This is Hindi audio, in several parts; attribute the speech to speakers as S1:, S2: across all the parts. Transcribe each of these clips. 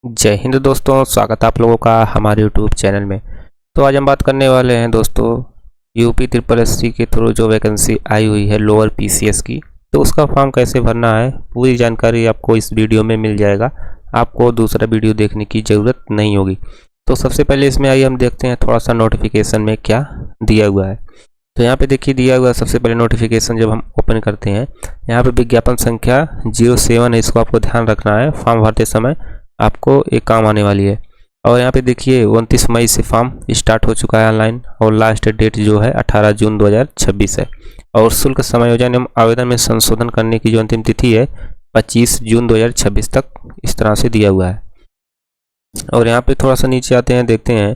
S1: जय हिंद दोस्तों, स्वागत है आप लोगों का हमारे यूट्यूब चैनल में। तो आज हम बात करने वाले हैं दोस्तों यूपी ट्रिपल एससी के थ्रू जो वैकेंसी आई हुई है लोअर पीसीएस की, तो उसका फॉर्म कैसे भरना है पूरी जानकारी आपको इस वीडियो में मिल जाएगा। आपको दूसरा वीडियो देखने की ज़रूरत नहीं होगी। तो सबसे पहले इसमें आइए हम देखते हैं थोड़ा सा नोटिफिकेशन में क्या दिया हुआ है। तो यहाँ पे देखिए दिया हुआ सबसे पहले नोटिफिकेशन जब हम ओपन करते हैं, यहाँ पे विज्ञापन संख्या 07 है, इसको आपको ध्यान रखना है। फॉर्म भरते समय आपको एक काम आने वाली है। और यहाँ पे देखिए 29 मई से फॉर्म स्टार्ट हो चुका है ऑनलाइन, और लास्ट डेट जो है 18 जून 2026 है। और शुल्क समायोजन एवं आवेदन में संशोधन करने की जो अंतिम तिथि है 25 जून 2026 तक इस तरह से दिया हुआ है। और यहाँ पे थोड़ा सा नीचे आते हैं, देखते हैं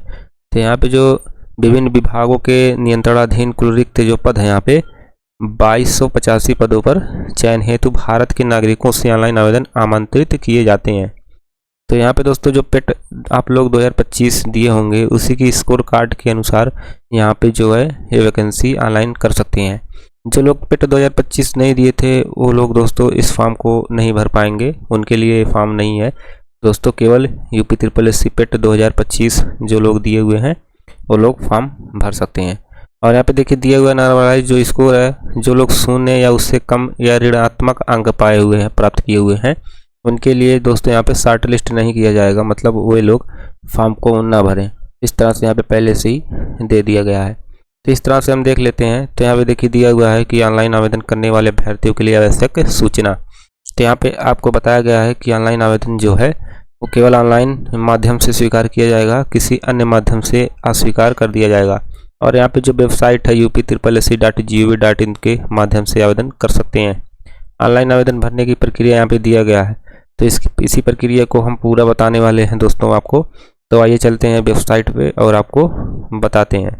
S1: तो यहाँ पे जो विभिन्न विभागों के नियंत्रणाधीन कुल रिक्त जो पद हैं, यहाँ पे 2285 पदों पर चयन हेतु भारत के नागरिकों से ऑनलाइन आवेदन आमंत्रित किए जाते हैं। तो यहाँ पे दोस्तों जो पेट आप लोग 2025 दिए होंगे उसी की स्कोर कार्ड के अनुसार यहाँ पे जो है ये वैकेंसी ऑनलाइन कर सकते हैं। जो लोग पेट 2025 नहीं दिए थे वो लोग दोस्तों इस फॉर्म को नहीं भर पाएंगे, उनके लिए ये फॉर्म नहीं है दोस्तों। केवल यूपी ट्रिपल एससी पेट 2025 जो लोग दिए हुए हैं वो लोग फॉर्म भर सकते हैं। और यहाँ पे देखिए दिया हुआ नॉर्मलाइज जो स्कोर है, जो लोग शून्य या उससे कम या ऋणात्मक अंक पाए हुए हैं, प्राप्त किए हुए हैं, उनके लिए दोस्तों यहाँ पे शॉर्ट लिस्ट नहीं किया जाएगा, मतलब वे लोग फॉर्म को ना भरें। इस तरह से यहाँ पे पहले से ही दे दिया गया है। तो इस तरह से हम देख लेते हैं। तो यहाँ पे देखिए दिया हुआ है कि ऑनलाइन आवेदन करने वाले अभ्यर्थियों के लिए आवश्यक सूचना। तो यहाँ पे आपको बताया गया है कि ऑनलाइन आवेदन जो है वो केवल ऑनलाइन माध्यम से स्वीकार किया जाएगा, किसी अन्य माध्यम से अस्वीकार कर दिया जाएगा। और यहाँ पे जो वेबसाइट है UP-SSC.gov.in के माध्यम से आवेदन कर सकते हैं। ऑनलाइन आवेदन भरने की प्रक्रिया यहाँ पे दिया गया है, तो इसी प्रक्रिया को हम पूरा बताने वाले हैं दोस्तों आपको। तो आइए चलते हैं वेबसाइट पे और आपको बताते हैं।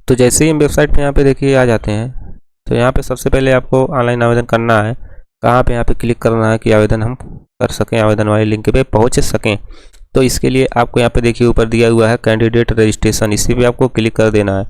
S1: तो जैसे ही हम वेबसाइट पे यहाँ पे देखिए आ जाते हैं, तो यहाँ पे सबसे पहले आपको ऑनलाइन आवेदन करना है। कहाँ पे यहाँ पे क्लिक करना है कि आवेदन हम कर सकें, आवेदन वाले लिंक पे पहुँच सकें। तो इसके लिए आपको यहाँ पे देखिए ऊपर दिया हुआ है कैंडिडेट रजिस्ट्रेशन, इसी पे आपको क्लिक कर देना है।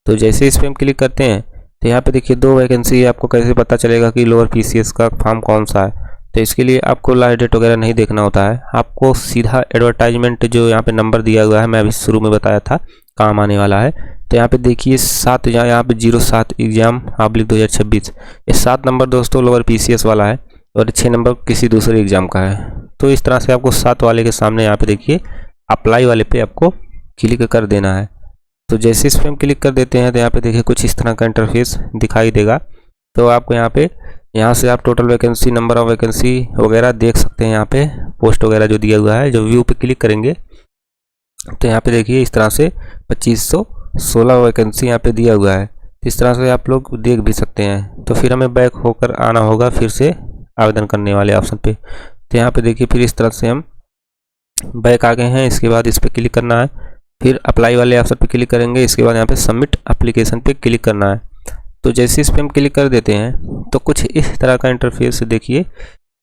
S1: तो जैसे इस पर हम क्लिक करते हैं तो यहाँ पे देखिए 2 वैकेंसी है। आपको कैसे पता चलेगा कि लोअर पीसीएस का फॉर्म कौन सा है? तो इसके लिए आपको लास्ट डेट वगैरह नहीं देखना होता है, आपको सीधा एडवर्टाइजमेंट जो यहाँ पे नंबर दिया हुआ है, मैं अभी शुरू में बताया था काम आने वाला है। तो यहाँ पे देखिए 7 यहाँ पे 07 एग्जाम / 2026, ये 7 नंबर दोस्तों लोअर पीसीएस वाला है और 6 नंबर किसी दूसरे एग्जाम का है। तो इस तरह से आपको 7 वाले के सामने यहाँ पे देखिए अप्लाई वाले पे आपको क्लिक कर देना है। तो जैसे इस पर हम क्लिक कर देते हैं तो यहाँ पे देखिए कुछ इस तरह का इंटरफेस दिखाई देगा। तो आपको यहाँ से आप total vacancy, number of vacancy वगैरह देख सकते हैं। यहाँ पे पोस्ट वगैरह जो दिया हुआ है, जो व्यू पे क्लिक करेंगे तो यहाँ पे देखिए इस तरह से 2516 वैकेंसी यहाँ पे दिया हुआ है। इस तरह से आप लोग देख भी सकते हैं। तो फिर हमें बैक होकर आना होगा फिर से आवेदन करने वाले ऑप्शन पे। तो यहाँ पे देखिए फिर इस तरह से हम बैक आ गए हैं। इसके बाद इस पर क्लिक करना है, फिर अप्लाई वाले ऑप्शन पे क्लिक करेंगे। इसके बाद यहाँ पे सबमिट एप्लीकेशन पे क्लिक करना है। तो जैसे इस पर हम क्लिक कर देते हैं तो कुछ इस तरह का इंटरफेस देखिए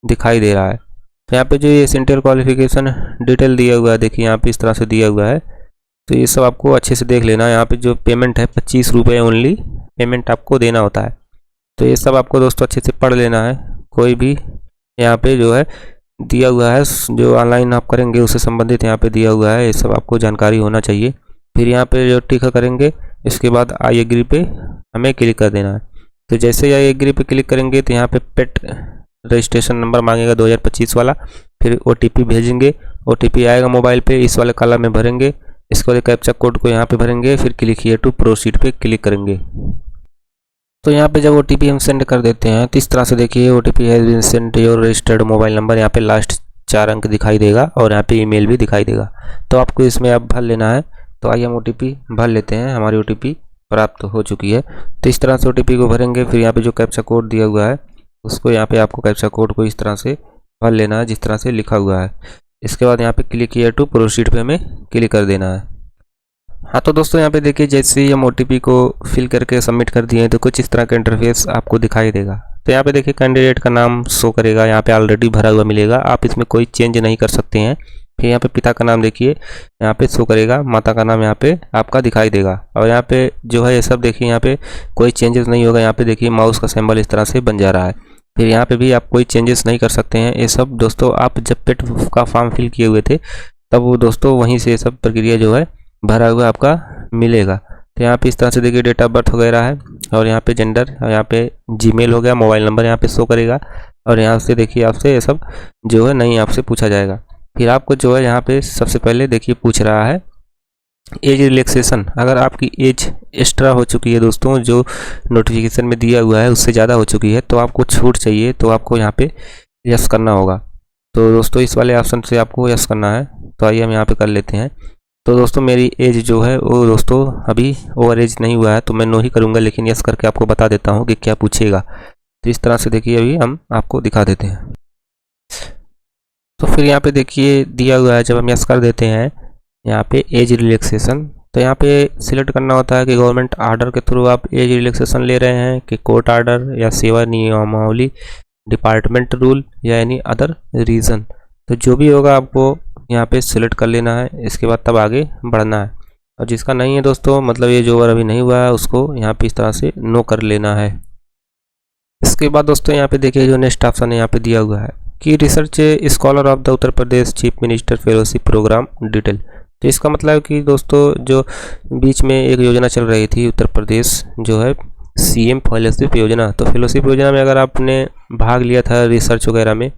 S1: दिखाई दे रहा है। तो यहाँ पे जो ये सेंट्रल क्वालिफिकेशन डिटेल दिया हुआ है, देखिए यहाँ पे इस तरह से दिया हुआ है। तो ये सब आपको अच्छे से देख लेना है। यहाँ पे जो पेमेंट है 25 रुपये ओनली पेमेंट आपको देना होता है। तो ये सब आपको दोस्तों अच्छे से पढ़ लेना है। कोई भी यहाँ पे जो है दिया हुआ है जो ऑनलाइन आप करेंगे उससे संबंधित यहाँ पे दिया हुआ है, ये सब आपको जानकारी होना चाहिए। फिर यहाँ पे जो टिक करेंगे, इसके बाद आई एग्री पे हमें क्लिक कर देना है। तो जैसे ही आई एग्री पे क्लिक करेंगे तो यहाँ पे पेट रजिस्ट्रेशन नंबर मांगेगा 2025 वाला, फिर OTP भेजेंगे। OTP आएगा मोबाइल पे, इस वाले कॉलम में भरेंगे। इसके बाद कैप्चा कोड को यहाँ पे भरेंगे, फिर क्लिक हियर टू प्रोसीड पे क्लिक करेंगे। तो यहाँ पे जब OTP हम सेंड कर देते हैं तो इस तरह से देखिए OTP has been send to your registered mobile number, यहाँ पे लास्ट 4 अंक दिखाई देगा और यहाँ पे ईमेल भी दिखाई देगा। तो आपको इसमें अब भर लेना है। तो आइए हम OTP भर लेते हैं। हमारी OTP प्राप्त हो चुकी है। तो इस तरह से OTP को भरेंगे। फिर यहाँ पे जो कैप्चा कोड दिया हुआ है उसको यहाँ पे आपको कैप्चा कोड को इस तरह से भर लेना है जिस तरह से लिखा हुआ है। इसके बाद यहाँ पे क्लिक हियर टू प्रोसीड पे हमें क्लिक कर देना है। हाँ तो दोस्तों यहाँ पे देखिए जैसे ही हम OTP को फिल करके सबमिट कर दिए तो कुछ इस तरह का इंटरफेस आपको दिखाई देगा। तो यहाँ पे देखिए कैंडिडेट का नाम शो करेगा, यहाँ पे ऑलरेडी भरा हुआ मिलेगा, आप इसमें कोई चेंज नहीं कर सकते हैं। फिर यहाँ पे पिता का नाम देखिए यहाँ पे शो करेगा, माता का नाम यहाँ पे आपका दिखाई देगा। और यहाँ पे जो है ये सब देखिए यहाँ पे कोई चेंजेस नहीं होगा। यहाँ पे देखिए माउस का सिंबल इस तरह से बन जा रहा है। फिर यहाँ पे भी आप कोई चेंजेस नहीं कर सकते हैं। ये सब दोस्तों आप जब पेट का फॉर्म फिल किए हुए थे तब वो दोस्तों वहीं से सब प्रक्रिया जो है भरा हुआ आपका मिलेगा। तो यहाँ पे इस तरह से देखिए डेट ऑफ बर्थ वगैरह है, और यहाँ पे जेंडर, और यहाँ पे जीमेल हो गया, मोबाइल नंबर यहाँ पे शो करेगा, और यहाँ से देखिए आपसे ये सब जो है नहीं आपसे पूछा जाएगा। फिर आपको जो है यहाँ पे सबसे पहले देखिए पूछ रहा है एज रिलैक्सेशन। अगर आपकी एज एक्स्ट्रा हो चुकी है दोस्तों, जो नोटिफिकेशन में दिया हुआ है उससे ज़्यादा हो चुकी है, तो आपको छूट चाहिए, तो आपको यहाँ पे यस करना होगा। तो दोस्तों इस वाले ऑप्शन से आपको यस करना है। तो आइए हम यहाँ पे कर लेते हैं। तो दोस्तों मेरी एज जो है वो दोस्तों अभी ओवर एज नहीं हुआ है, तो मैं नो ही करूँगा, लेकिन यस करके आपको बता देता हूँ कि क्या पूछेगा। तो इस तरह से देखिए अभी हम आपको दिखा देते हैं। तो फिर यहाँ पे देखिए दिया हुआ है, जब हम यस कर देते हैं यहाँ पे एज रिलैक्सेशन, तो यहाँ पे सिलेक्ट करना होता है कि गवर्नमेंट आर्डर के थ्रू आप एज रिलैक्सेशन ले रहे हैं, कि कोर्ट आर्डर या सेवा नियमावली, डिपार्टमेंट रूल या एनी अदर रीज़न। तो जो भी होगा आपको यहाँ पे सिलेक्ट कर लेना है, इसके बाद तब आगे बढ़ना है। और जिसका नहीं है दोस्तों, मतलब ये जो ओवर अभी नहीं हुआ है, उसको यहाँ पे इस तरह से नो कर लेना है। इसके बाद दोस्तों यहाँ पे देखिए जो नेक्स्ट ऑप्शन है यहाँ पे दिया हुआ है कि research scholar of the Uttar Pradesh chief minister fellowship programme detail. तो इसका मतलब है कि दोस्तों जो बीच में एक योजना चल रही थी उत्तर प्रदेश जो है सीएम फेलोशिप योजना, तो फेलोशिप योजना में अगर आपने भाग लिया था रिसर्च वगैरह में,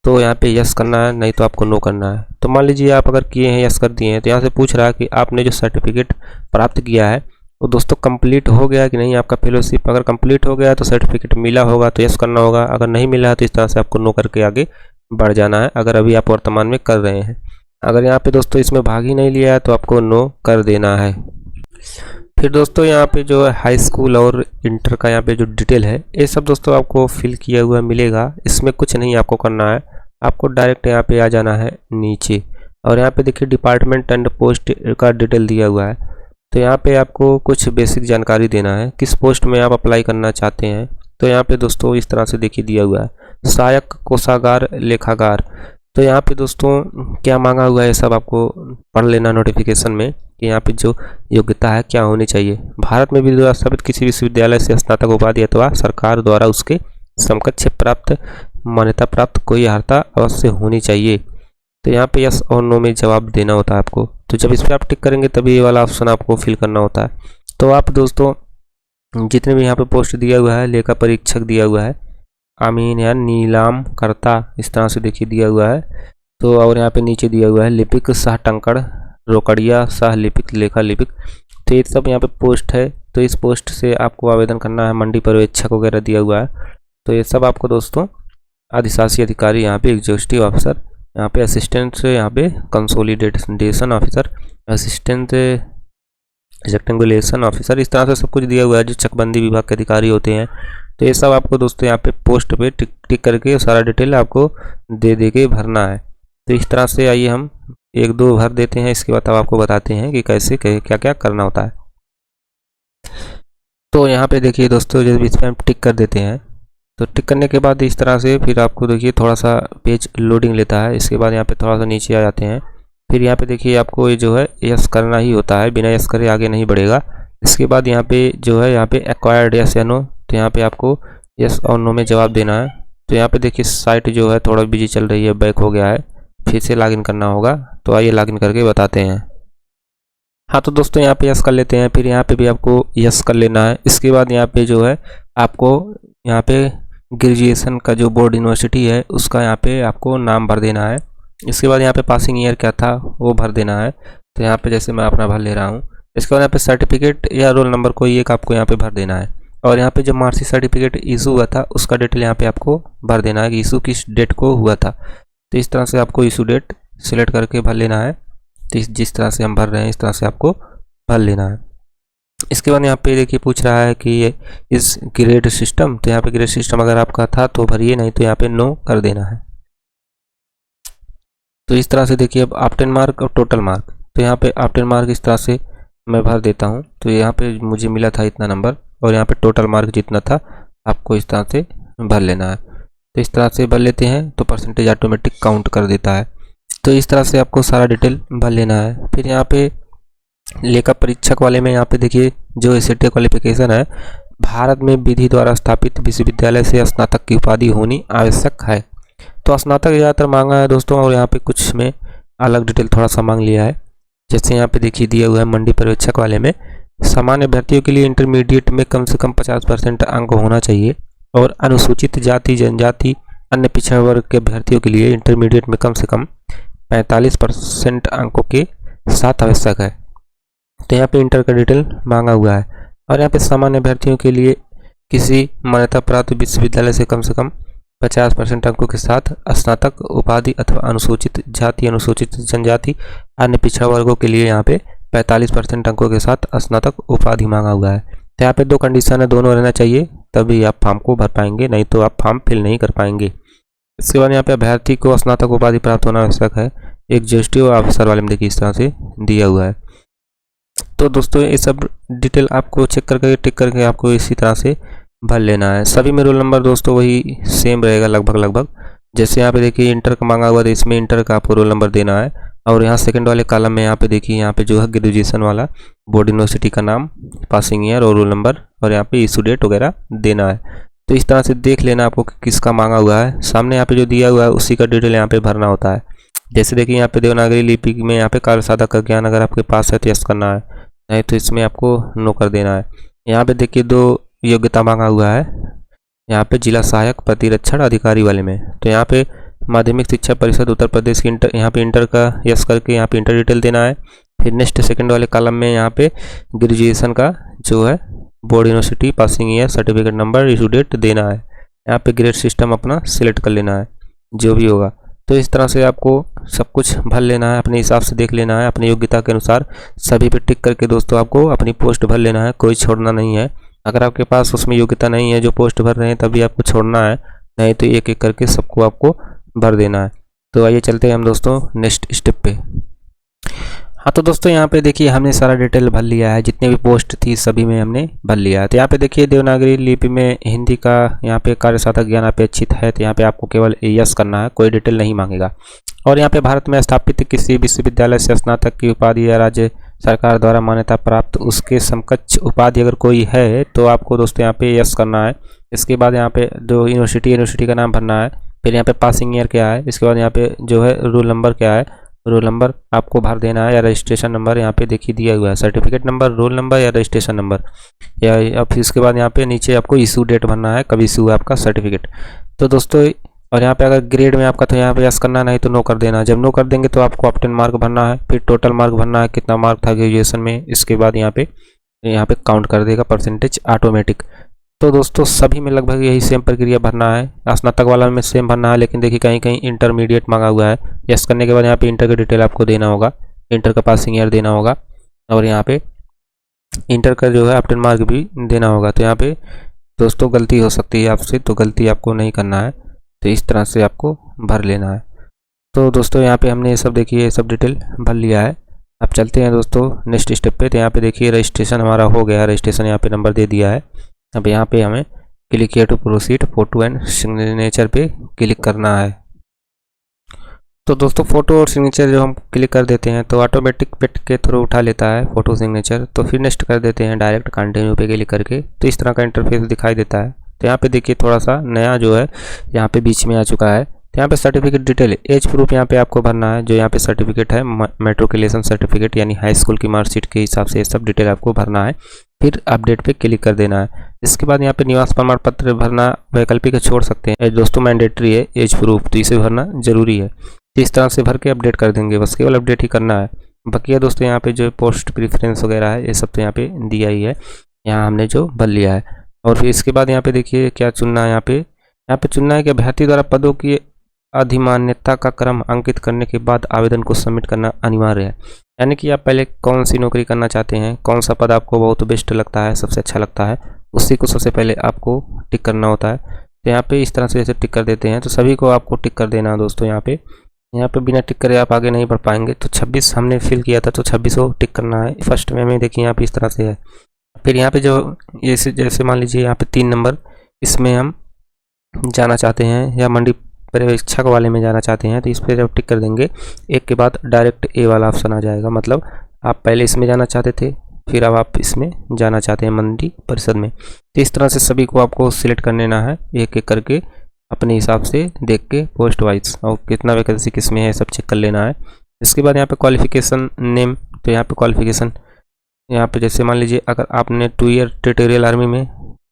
S1: तो यहाँ पे यस करना है, नहीं तो आपको नो करना है। तो मान लीजिए आप अगर किए हैं, यस कर दिए हैं, तो यहाँ से पूछ रहा है कि आपने जो सर्टिफिकेट प्राप्त किया है वो दोस्तों कंप्लीट हो गया कि नहीं आपका फेलोशिप। अगर कंप्लीट हो गया तो सर्टिफिकेट मिला होगा तो यस करना होगा, अगर नहीं मिला है तो इस तरह से आपको नो करके आगे बढ़ जाना है, अगर अभी आप वर्तमान में कर रहे हैं। अगर यहाँ पे दोस्तों इसमें भाग ही नहीं लिया है तो आपको नो कर देना है। फिर दोस्तों यहाँ पे जो है हाई स्कूल और इंटर का यहाँ पे जो डिटेल है ये सब दोस्तों आपको फिल किया हुआ मिलेगा, इसमें कुछ नहीं आपको करना है, आपको डायरेक्ट यहाँ पे आ जाना है नीचे। और यहाँ पे देखिए डिपार्टमेंट एंड पोस्ट का डिटेल दिया हुआ है, तो यहाँ पे आपको कुछ बेसिक जानकारी देना है, किस पोस्ट में आप अप्लाई करना चाहते हैं। तो यहाँ पे दोस्तों इस तरह से देखिए दिया हुआ है सहायक कोषागार लेखागार। तो यहाँ पे दोस्तों क्या मांगा हुआ है सब आपको पढ़ लेना नोटिफिकेशन में, कि यहाँ पे जो योग्यता है क्या होनी चाहिए। भारत में भी स्थापित किसी विश्वविद्यालय से स्नातक उपाधि अथवा सरकार द्वारा उसके समकक्ष प्राप्त मान्यता प्राप्त कोई अर्हता अवश्य होनी चाहिए। तो यहाँ पे यस और नो में जवाब देना होता है आपको। तो जब इस पर आप टिक करेंगे तभी ये वाला ऑप्शन आपको फिल करना होता है। तो आप दोस्तों जितने भी यहाँ पे पोस्ट दिया हुआ है, लेखा परीक्षक दिया हुआ है, आमीन या नीलाम करता, इस तरह से देखिए दिया हुआ है। तो और यहाँ पे नीचे दिया हुआ है लिपिक सह टंकड़ रोकड़िया सह लिपिक लेखा लिपिक। तो ये सब यहाँ पे पोस्ट है, तो इस पोस्ट से आपको आवेदन करना है। मंडी पर्यवेक्षक वगैरह दिया हुआ है, तो ये सब आपको दोस्तों अधिशासी अधिकारी, यहाँ पे एग्जीक्यूटिव ऑफिसर, यहाँ पे असिस्टेंट, यहाँ पे कंसोलिडेशन ऑफिसर, असिस्टेंट रेक्टेंगुलेशन ऑफिसर, इस तरह से सब कुछ दिया हुआ है जो चकबंदी विभाग के अधिकारी होते हैं। तो ये सब आपको दोस्तों यहाँ पे पोस्ट पे टिक करके सारा डिटेल आपको दे के भरना है। तो इस तरह से आइए हम एक दो भर देते हैं, इसके बाद अब आपको बताते हैं कि कैसे क्या क्या करना होता है। तो यहाँ पे देखिए दोस्तों जब इस पर हम टिक कर देते हैं, तो टिक करने के बाद इस तरह से फिर आपको देखिए थोड़ा सा पेज लोडिंग लेता है। इसके बाद यहाँ पे थोड़ा सा नीचे आ जाते हैं, फिर यहाँ पे देखिए आपको ये जो है यस करना ही होता है, बिना यस करे आगे नहीं बढ़ेगा। इसके बाद यहाँ पे जो है यहाँ पे एक्वायर्ड यस या नो, तो यहाँ पे आपको यस और नो में जवाब देना है। तो यहाँ पे देखिए साइट जो है थोड़ा बिजी चल रही है, बैक हो गया है, फिर से लॉगिन करना होगा। तो आइए लॉगिन करके बताते हैं। हाँ तो दोस्तों यहाँ पे यस कर लेते हैं, फिर यहाँ पे भी आपको यस कर लेना है। इसके बाद यहाँ पे जो है आपको यहाँ पे ग्रेजुएशन का जो बोर्ड यूनिवर्सिटी है उसका यहाँ पे आपको नाम भर देना है। इसके बाद यहाँ पे पासिंग ईयर क्या था वो भर देना है। तो यहाँ पे जैसे मैं अपना भर ले रहा हूँ। इसके बाद यहाँ पे सर्टिफिकेट या रोल नंबर कोई एक आपको यहाँ पे भर देना है। और यहाँ पे जो मार्कशीट सर्टिफिकेट इशू हुआ था उसका डिटेल यहाँ पे आपको भर देना है कि इशू किस डेट को हुआ था। तो इस तरह से आपको इशू डेट सिलेक्ट करके भर लेना है। तो जिस तरह से हम भर रहे हैं इस तरह से आपको भर लेना है। इसके बाद यहाँ पे देखिए पूछ रहा है कि ये इस ग्रेड सिस्टम, तो यहाँ पे ग्रेड सिस्टम अगर आपका था तो भरिए, नहीं तो यहाँ पे नो कर देना है। तो इस तरह से देखिए अब ऑप्टेन मार्क और टोटल मार्क, तो यहाँ पे ऑप्टेन मार्क इस तरह से मैं भर देता हूँ। तो यहाँ पे मुझे मिला था इतना नंबर, और यहाँ पे टोटल मार्क जितना था आपको इस तरह से भर लेना है। तो इस तरह से भर लेते हैं तो परसेंटेज ऑटोमेटिक काउंट कर देता है। तो इस तरह से आपको सारा डिटेल भर लेना है। फिर यहाँ पे लेखा परीक्षक वाले में यहाँ पे देखिए जो एसएटी क्वालिफिकेशन है भारत में विधि द्वारा स्थापित विश्वविद्यालय से स्नातक की उपाधि होनी आवश्यक है। तो स्नातक ज़्यादातर मांगा है दोस्तों, और यहाँ पे कुछ में अलग डिटेल थोड़ा सा मांग लिया है। जैसे यहाँ पे देखिए दिया हुआ है मंडी पर्यवेक्षक वाले में, सामान्य अभ्यर्थियों के लिए इंटरमीडिएट में कम से कम 50% अंक होना चाहिए, और अनुसूचित जाति जनजाति अन्य पिछड़े वर्ग के अभ्यर्थियों के लिए इंटरमीडिएट में कम से कम 45% अंकों के साथ आवश्यक है। तो यहाँ पे इंटर का डिटेल मांगा हुआ है। और यहाँ पे सामान्य अभ्यर्थियों के लिए किसी मान्यता प्राप्त विश्वविद्यालय से कम 50% अंकों के साथ स्नातक उपाधि अथवा अनुसूचित जाति अनुसूचित जनजाति अन्य पिछड़ा वर्गों के लिए यहाँ पे 45% अंकों के साथ स्नातक उपाधि मांगा हुआ है। तो यहाँ पे 2 कंडीशन है, दोनों रहना चाहिए, तभी आप फॉर्म को भर पाएंगे, नहीं तो आप फॉर्म फिल नहीं कर पाएंगे। इसके बाद यहाँ पे अभ्यर्थी को स्नातक उपाधि प्राप्त होना आवश्यक है। एग्जीक्यूटिव ऑफिसर वाले में देखिए इस तरह से दिया हुआ है। तो दोस्तों ये सब डिटेल आपको चेक करके टिक करके आपको इसी तरह से भर लेना है। सभी में रोल नंबर दोस्तों वही सेम रहेगा लगभग। जैसे यहाँ पे देखिए इंटर का मांगा हुआ है, इसमें इंटर का आपको रोल नंबर देना है। और यहाँ सेकंड वाले कॉलम में यहाँ पे देखिए, यहाँ पे जो है ग्रेजुएशन वाला बोर्ड यूनिवर्सिटी का नाम, पासिंग ईयर और रोल नंबर, और यहाँ पे इशू डेट वगैरह देना है। तो इस तरह से देख लेना आपको किसका मांगा हुआ है। सामने यहाँ पे जो दिया हुआ है उसी का डिटेल यहाँ पे भरना होता है। जैसे देखिए यहाँ पे देवनागरी लिपि में यहाँ पे कार्य साधक का ज्ञान अगर आपके पास है तो यस करना है, नहीं तो इसमें आपको नो कर देना है। यहाँ पे देखिए 2 योग्यता मांगा हुआ है, यहाँ पे जिला सहायक प्रतिरक्षण अधिकारी वाले में। तो यहाँ पे माध्यमिक शिक्षा परिषद उत्तर प्रदेश की इंटर, यहाँ पे इंटर का यस करके यहाँ पे इंटर डिटेल देना है। फिर नेक्स्ट सेकंड वाले कॉलम में यहाँ पे ग्रेजुएशन का जो है board university passing year certificate number issue date देना है। यहाँ पे ग्रेड सिस्टम अपना सिलेक्ट कर लेना है जो भी होगा। तो इस तरह से आपको सब कुछ भर लेना है, अपने हिसाब से देख लेना है, अपनी योग्यता के अनुसार सभी पे टिक करके दोस्तों आपको अपनी पोस्ट भर लेना है, कोई छोड़ना नहीं है। अगर आपके पास उसमें योग्यता नहीं है जो पोस्ट भर रहे हैं तभी आपको छोड़ना है, नहीं तो एक एक करके सबको आपको भर देना है। तो आइए चलते हैं हम दोस्तों नेक्स्ट स्टेप पे। हाँ तो दोस्तों यहाँ पे देखिए हमने सारा डिटेल भर लिया है, जितने भी पोस्ट थी सभी में हमने भर लिया है। तो यहाँ पे देखिए देवनागरी लिपि में हिंदी का यहाँ पे कार्य साधक ज्ञान अपेक्षित है, तो यहाँ पे आपको केवल यस करना है, कोई डिटेल नहीं मांगेगा। और यहाँ पे भारत में स्थापित किसी विश्वविद्यालय से स्नातक की उपाधि या राज्य सरकार द्वारा मान्यता प्राप्त उसके समकक्ष उपाधि अगर कोई है तो आपको दोस्तों यहाँ पे यस करना है। इसके बाद यहाँ पे जो यूनिवर्सिटी का नाम भरना है, फिर यहाँ पे पासिंग ईयर क्या है, इसके बाद यहाँ पे जो है रोल नंबर क्या है, रोल नंबर आपको भर देना है, या रजिस्ट्रेशन नंबर यहाँ पे देखिए दिया हुआ है, सर्टिफिकेट नंबर, रोल नंबर या रजिस्ट्रेशन नंबर, या फिर इसके बाद यहाँ पे नीचे आपको इशू डेट भरना है, कब इशू है आपका सर्टिफिकेट। तो दोस्तों और यहाँ पे अगर ग्रेड में आपका तो यहाँ पे यस करना, नहीं तो नो कर देना। जब नो कर देंगे तो आपको ऑप्टेन मार्क भरना है, फिर टोटल मार्क भरना है, कितना मार्क था ग्रेजुएशन में, इसके बाद यहाँ पे काउंट कर देगा परसेंटेज ऑटोमेटिक। तो दोस्तों सभी में लगभग यही सेम प्रक्रिया भरना है। स्नातक वाला में सेम भरना है, लेकिन देखिए कहीं कहीं इंटरमीडिएट मांगा हुआ है। यस करने के बाद यहाँ पे इंटर का डिटेल आपको देना होगा, इंटर का पासिंग ईयर देना होगा, और यहाँ पे इंटर का जो है ऑप्टेन मार्क भी देना होगा। तो यहाँ पे दोस्तों गलती हो सकती है आपसे, तो गलती आपको नहीं करना है, तो इस तरह से आपको भर लेना है। तो दोस्तों यहाँ पे हमने ये सब देखिए ये सब डिटेल भर लिया है। अब चलते हैं दोस्तों नेक्स्ट स्टेप पे। तो यहाँ पे देखिए रजिस्ट्रेशन हमारा हो गया, रजिस्ट्रेशन यहाँ पे नंबर दे दिया है। अब यहाँ पे हमें क्लिक किया to proceed, photo and signature पे क्लिक करना है। तो दोस्तों फोटो और सिग्नेचर जो हम क्लिक कर देते हैं तो ऑटोमेटिक पेट के थ्रू उठा लेता है फोटो सिग्नेचर। तो फिर नेक्स्ट कर देते हैं डायरेक्ट कंटिन्यू पे क्लिक करके, तो इस तरह का इंटरफेस दिखाई देता है। तो यहाँ पे देखिए थोड़ा सा नया जो है यहाँ पे बीच में आ चुका है। तो यहाँ पे सर्टिफिकेट डिटेल, एज प्रूफ यहाँ पे आपको भरना है, जो यहाँ पे सर्टिफिकेट है मेट्रिकुलेशन सर्टिफिकेट यानी हाई स्कूल की मार्कशीट के हिसाब से ये सब डिटेल आपको भरना है। फिर अपडेट पे क्लिक कर देना है। इसके बाद यहाँ पे निवास प्रमाण पत्र भरना वैकल्पिक छोड़ सकते हैं, दोस्तों मैंडेटरी है एज प्रूफ, तो इसे भरना जरूरी है। तो इस तरह से भर के अपडेट कर देंगे, बस केवल अपडेट ही करना है। बाकी दोस्तों यहाँ पे जो पोस्ट प्रेफरेंस वगैरह है ये सब तो यहाँ पे दिया ही है, यहाँ हमने जो भर लिया है। और फिर इसके बाद यहाँ पे देखिए क्या चुनना है, यहाँ पे चुनना है कि अभ्यर्थी द्वारा पदों की अधिमान्यता का क्रम अंकित करने के बाद आवेदन को सबमिट करना अनिवार्य है। यानी कि आप पहले कौन सी नौकरी करना चाहते हैं, कौन सा पद आपको बहुत बेस्ट लगता है, सबसे अच्छा लगता है, उसी को सबसे पहले आपको टिक करना होता है। तो यहाँ पे इस तरह से जैसे टिक कर देते हैं, तो सभी को आपको टिक कर देना है दोस्तों। यहाँ पे बिना टिक करे आप आगे नहीं बढ़ पाएंगे। तो 26 हमने फिल किया था, तो 26 को टिक करना है। फर्स्ट में देखिए यहाँ पे इस तरह से है। फिर यहाँ पे जो ये जैसे मान लीजिए यहाँ पे 3 नंबर इसमें हम जाना चाहते हैं, या मंडी पर्यवेक्षक वाले में जाना चाहते हैं, तो इस पर जब टिक कर देंगे एक के बाद डायरेक्ट ए वाला ऑप्शन आ जाएगा। मतलब आप पहले इसमें जाना चाहते थे, फिर अब आप इसमें जाना चाहते हैं मंडी परिषद में। तो इस तरह से सभी को आपको सिलेक्ट कर लेना है, एक एक करके अपने हिसाब से देख के पोस्ट वाइज, और कितना वैकेंसी किस में है सब चेक कर लेना है। इसके बाद यहाँ पे क्वालिफिकेशन नेम, तो यहाँ पे क्वालिफिकेशन यहाँ पे जैसे मान लीजिए अगर आपने 2 ईयर टेरिटोरियल आर्मी में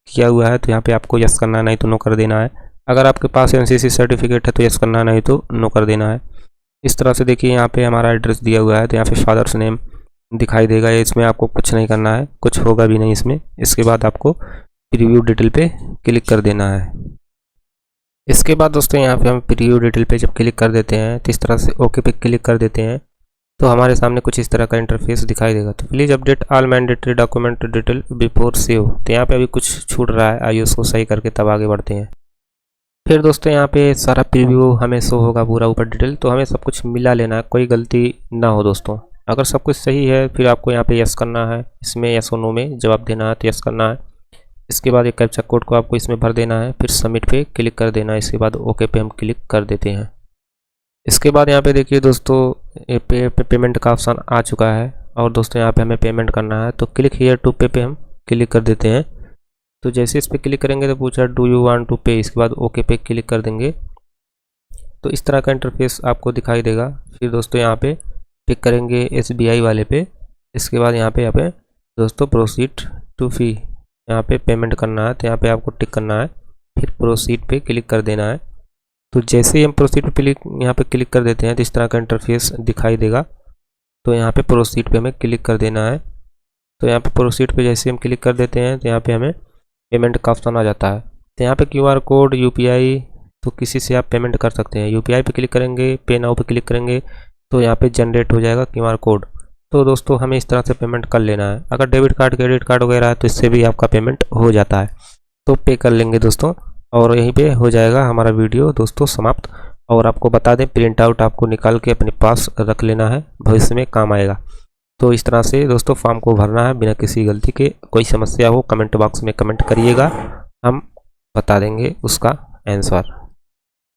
S1: किया हुआ है तो यहाँ पे आपको यस करना है, नहीं तो नो कर देना है। अगर आपके पास एनसीसी सर्टिफिकेट है तो यस करना है, नहीं तो नो कर देना है। इस तरह से देखिए यहाँ पे हमारा एड्रेस दिया हुआ है, तो यहाँ पे फादर्स नेम दिखाई देगा, इसमें आपको कुछ नहीं करना है, कुछ होगा भी नहीं इसमें। इसके बाद आपको प्रीव्यू डिटेल पे क्लिक कर देना है। इसके बाद दोस्तों यहाँ पे हम प्रीव्यू डिटेल पे जब क्लिक कर देते हैं तो इस तरह से ओके पे क्लिक कर देते हैं, तो हमारे सामने कुछ इस तरह का इंटरफेस दिखाई देगा। तो please update all mandatory document detail before save, तो यहाँ पे अभी कुछ छूट रहा है, आइए उसको सही करके तब आगे बढ़ते हैं। फिर दोस्तों यहाँ पे सारा प्रीव्यू हमें शो होगा पूरा ऊपर डिटेल, तो हमें सब कुछ मिला लेना है, कोई गलती ना हो दोस्तों। अगर सब कुछ सही है फिर आपको यहाँ पे यस करना है, इसमें यस और नो में जवाब देना है, तो यस करना है। इसके बाद एक कैप्चा कोड को आपको इसमें भर देना है, फिर सबमिट पे क्लिक कर देना है। इसके बाद ओके पे हम क्लिक कर देते हैं। इसके बाद यहाँ पे देखिए दोस्तों पेमेंट का ऑप्शन आ चुका है, और दोस्तों यहाँ पे हमें पेमेंट करना है, तो क्लिक हियर टू पे पे हम क्लिक कर देते हैं। तो जैसे इस पर क्लिक करेंगे तो पूछा डू यू वांट टू पे, इसके बाद ओके पे क्लिक कर देंगे, तो इस तरह का इंटरफेस आपको दिखाई देगा। फिर दोस्तों यहाँ पे टिक करेंगे SBI वाले पे। इसके बाद यहाँ पे दोस्तों प्रोसीड टू फी, यहाँ पे पेमेंट करना है, तो यहाँ पे आपको टिक करना है, फिर प्रोसीड पे क्लिक कर देना है। तो जैसे ही हम प्रोसीड पे यहाँ पे क्लिक कर देते हैं तो इस तरह का इंटरफेस दिखाई देगा। तो यहाँ पे प्रोसीड पे हमें क्लिक कर देना है। तो यहाँ पे प्रोसीड पे जैसे हम क्लिक कर देते हैं तो यहाँ पे हमें पेमेंट का ऑप्शन आ जाता है। तो यहाँ पे QR कोड, UPI, तो किसी से आप पेमेंट कर सकते हैं। UPI पे क्लिक करेंगे, पे नाउ पे क्लिक करेंगे, तो यहाँ पे जनरेट हो जाएगा QR कोड। तो दोस्तों हमें इस तरह से पेमेंट कर लेना है। अगर डेबिट कार्ड, क्रेडिट कार्ड वगैरह है तो इससे भी आपका पेमेंट हो जाता है, तो पे कर लेंगे दोस्तों, और यहीं पे हो जाएगा हमारा वीडियो दोस्तों समाप्त। और आपको बता दें, प्रिंट आउट आपको निकाल के अपने पास रख लेना है, भविष्य में काम आएगा। तो इस तरह से दोस्तों फॉर्म को भरना है बिना किसी गलती के। कोई समस्या हो कमेंट बॉक्स में कमेंट करिएगा, हम बता देंगे उसका आंसर।